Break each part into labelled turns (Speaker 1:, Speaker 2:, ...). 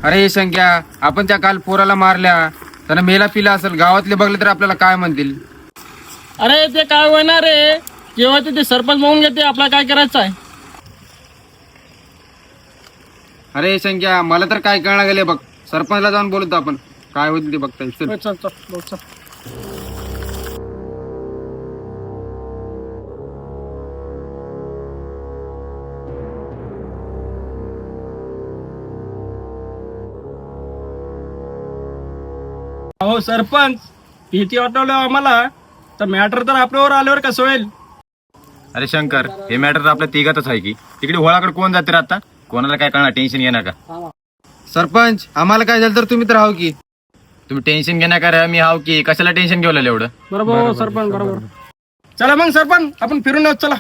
Speaker 1: अरे संख्या, आपण त्या काल पोराला मारल्या, त्यानं मेला पिला असेल, गावातले बघले तर आपल्याला काय म्हणतील?
Speaker 2: अरे ते काय होणार रे, जेव्हा ते सरपंच म्हणून घेते आपल्याला काय करायचं आहे.
Speaker 1: अरे संख्या, मला तर काय कळणार गेले बघ. सरपंचला जाऊन बोलतो आपण, काय होईल ते बघता येईल. चल.
Speaker 2: चल चल बोल, चल. हो सरपंच, भीती वाटवलं आम्हाला, तर मॅटर तर आपल्यावर आल्यावर कसं होईल.
Speaker 3: अरे शंकर, हे मॅटर तर आपल्या तिघातच आहे की. तिकडे होळाकडे कोण जाते रे आता? कोणाला काय करणार, टेन्शन घेणार का?
Speaker 1: सरपंच, आम्हाला काय झालं तर तुम्ही तर राहू की.
Speaker 3: तुम्ही टेन्शन घेणार का रे? मी हाव की. कशाला टेन्शन घेऊ लागले एवढं?
Speaker 2: बरोबर हो सरपंच, बरोबर. चला मग सरपंच, आपण फिरून येऊ. चला.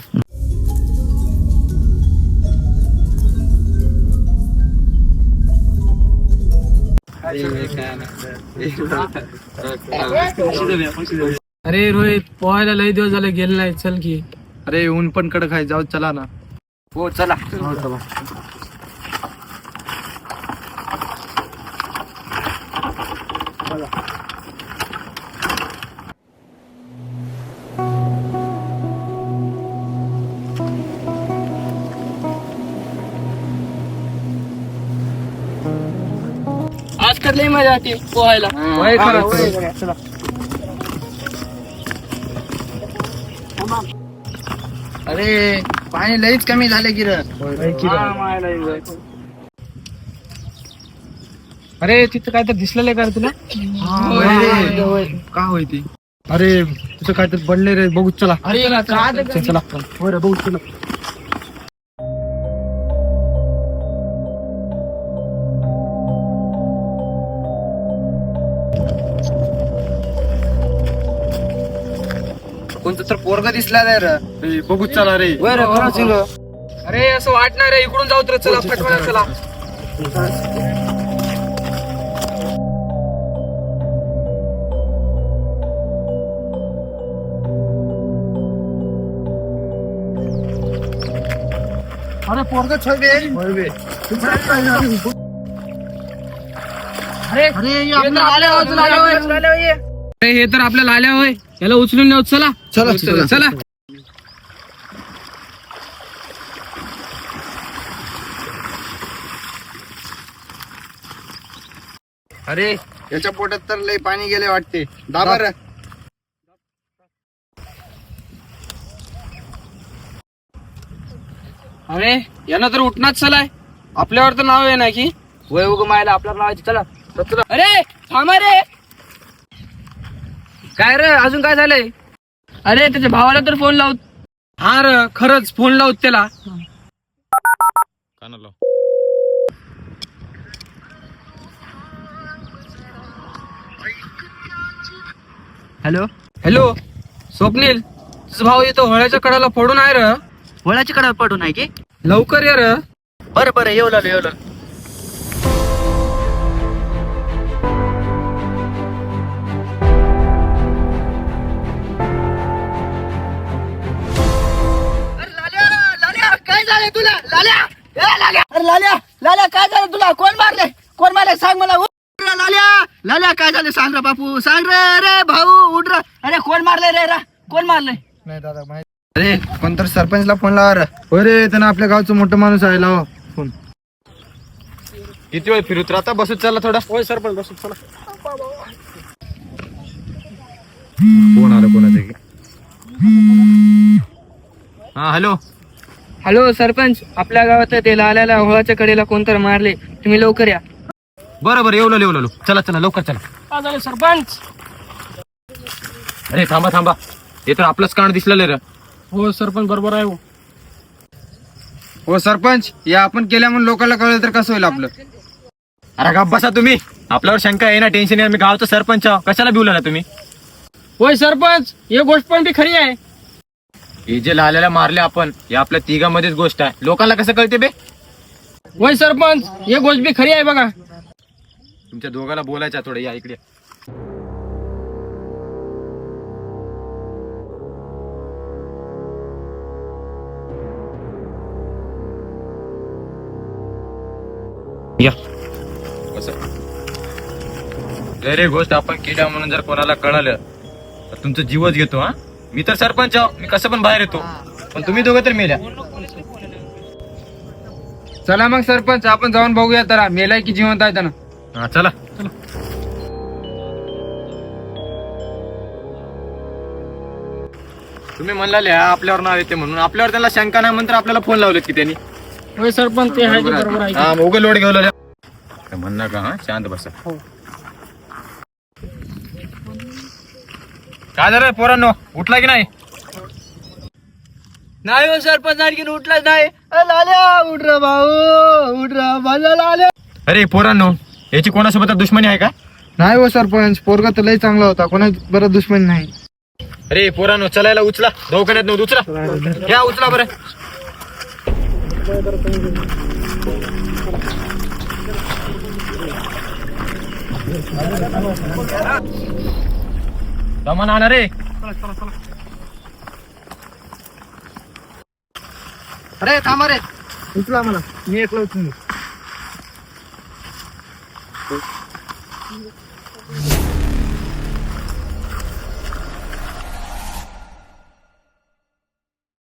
Speaker 4: अरे रोहित, पोहायला लय दिवस झाले गेले नाही, चल की.
Speaker 1: अरे ऊन पण कडक आहे, जाऊ चला ना.
Speaker 3: हो चला.
Speaker 2: आज लई मजा येते पोहायला.
Speaker 1: चला. अरे पाणी लईच कमी झाले की रे.
Speaker 4: अरे तिथं काय तर दिसलेलं का रे तुला?
Speaker 1: का होई ती?
Speaker 4: अरे तिथं काय तर पडले रे, बघू चला.
Speaker 2: अरे
Speaker 4: चल, चला बरं बघू चला.
Speaker 1: कोणतं तर पोरगा दिसला नाही रे.
Speaker 4: बघू चला रे.
Speaker 1: अरे असं वाटणार आहे, इकडून जाऊ तर चला पटकन चला.
Speaker 4: अरे पोरगा छबे.
Speaker 1: अरे हे तर आपल्याला आल्या होय, याला उचलून नेऊ. चला चला चला. अरे याच्या पोटात तर लय पाणी गेले वाटते. दाबा रे.
Speaker 2: अरे यानं तर उठणाच चलाय, आपल्यावर तर नाव आहे ना की.
Speaker 1: वय उग मायला आपल्याला लावायची. चला.
Speaker 2: अरे थांबा रे.
Speaker 1: काय रे, अजून काय झालंय?
Speaker 2: अरे त्याच्या भावाला तर फोन लावत.
Speaker 1: हा रे, खरंच फोन लावत त्याला.
Speaker 3: कानाला.
Speaker 1: हॅलो हॅलो, स्वप्नील, तुझा भाऊ येतो होळ्याच्या कडाला पडून आहे र.
Speaker 5: वळाची कडा पडून आहे की.
Speaker 1: लवकर ये र.
Speaker 5: बरं बरं, येऊ लागलो येऊ लागलो.
Speaker 2: काय झालं तुला लाल्या? अरे लाल्या लाल्या, काय झालं तुला? कोण मारले? कोण मारले सांग मला. लाल्या लाल्या, काय झालं सांग रे बापू, सांग रे. अरे भाऊ उठ रे. अरे कोण मारले रे? कोण मारले?
Speaker 1: अरे कोणतर सरपंचला फोन लावा रे. अरे त्यांना आपल्या गावचं मोठं माणूस आहे, लावा फोन.
Speaker 3: किती वेळ फिरत राहता? बसत चला थोडा.
Speaker 2: होय सरपंच, बसू चला.
Speaker 3: कोण आलं कोणाचं की? हा हॅलो.
Speaker 4: हॅलो सरपंच, आपल्या गावात ते लाल्याला होळाच्या कडेला कोणतर मारले, तुम्ही लवकर या.
Speaker 3: बरं बरं, येऊ लागलो. चला चला लवकर चला.
Speaker 2: काय झालं सरपंच?
Speaker 3: अरे थांबा थांबा, हे तर आपलंच कांड दिसलेलं रे.
Speaker 2: हो सरपंच, बरोबर आहे.
Speaker 1: हो सरपंच, या आपण केल्या म्हणून लोकांना कळलं तर कसं होईल आपलं?
Speaker 3: अरे गप्प बसा तुम्ही. आपल्यावर शंका आहे ना, टेन्शन आहे. मी गावचा सरपंच आहो. कशाला भिवला ना तुम्ही?
Speaker 2: होय सरपंच, हे गोष्ट पण ती खरी आहे.
Speaker 3: हे जे लाल्याला मारले आपण, हे आपल्या तिघामध्येच गोष्ट आहे. लोकांना कसं कळते बे?
Speaker 2: होय सरपंच, हे गोष्ट बी खरी आहे बघा.
Speaker 3: तुमच्या दोघाला बोलायचं थोडं, या इकडे. या. जर ही गोष्ट आपण केल्या म्हणून जर कोणाला कळालं तर तुमचं जीवच घेतो हा. मी तर सरपंच आहो, मी कसं पण बाहेर येतो, पण तुम्ही दोघं तर मेल्या.
Speaker 1: चला मग सरपंच आपण जाऊन बघूया तर मेलाय की जिवंत आहे त्यानं.
Speaker 3: हा चला. तुम्ही म्हणला आपल्यावर नाव येते म्हणून, आपल्यावर त्याला शंका नाही म्हणून तर आपल्याला फोन लावलेत की त्यांनी.
Speaker 4: होय सरपंच ते आहे बरोबर आहे.
Speaker 3: हा उगा लोड घेऊ लागले म्हणणार का. हा शांत बसा. काय झालं पोरांनो, उठला की नाही?
Speaker 2: नाही हो सरपंच आणखीन उठलाच नाही. लाल्या उठ रे भाऊ उठ रे माझा लाल्या.
Speaker 3: अरे पोरांनो, याची कोणासोबत दुश्मनी आहे का?
Speaker 1: नाही हो सरपंच, पोरगा तर लय चांगला होता, कोणा बरं दुश्मन नाही.
Speaker 3: अरे पोरांनो चलायला उचला, दवाखान्यात नव्हतं उचला. घ्या उचला बरं. सामान आणा रे.
Speaker 2: अरे थांबा रे.
Speaker 1: उचला मला, मी एकला उचलून.